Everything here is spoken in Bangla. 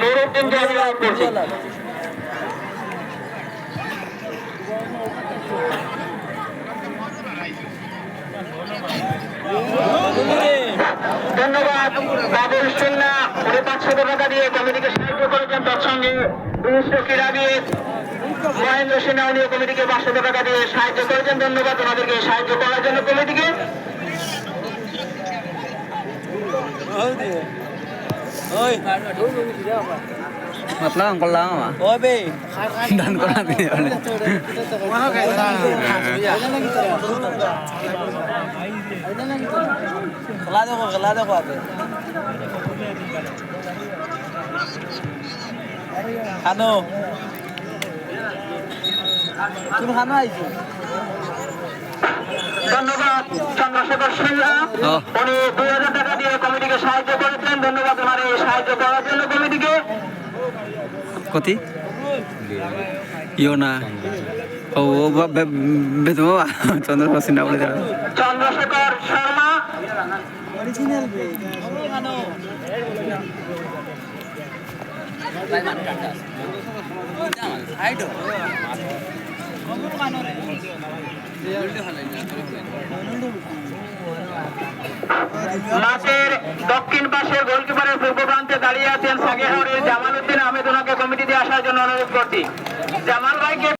নুরুদ্দিনকে আমি আউট করছি। ধন্যবাদ বাবুল সিন্না, উনি 500 টাকা দিয়ে কমিটিকে সাহায্য করেছেন। তৎসঙ্গে বিশিষ্ট ক্রীড়াবিদ মহেন্দ্র সিনহা, উনিও কমিটিকে 500 টাকা দিয়ে সাহায্য করেছেন। ধন্যবাদ ওনাদেরকে সাহায্য করার জন্য কমিটিকে। मतलब করলাম ওবে দান করা দিয়ে খেলা দেখো আগে খানো তুমি খানো আইছো। ধন্যবাদ চন্দ্রশেখর সিনহা, উনি 2000 টাকা দিয়ে কমিটিকে সাহায্য করেছেন। ধন্যবাদ ওনার এই সাহায্য করার জন্য কমিটিকে। কতি ইও না ও বেতম চন্দ্রশেখর সিনহা বলে চন্দ্রশেখর শর্মা, অরিজিনাল মাঠের দক্ষিণ পাশের গোলকিপারের পূর্ব প্রান্তে দাঁড়িয়ে আছেন সাগেহাওড়ের জামাল উদ্দিন আহমেদ, ওনাকে কমিটি দিয়ে আসার জন্য অনুরোধ করছি। জামাল ভাইকে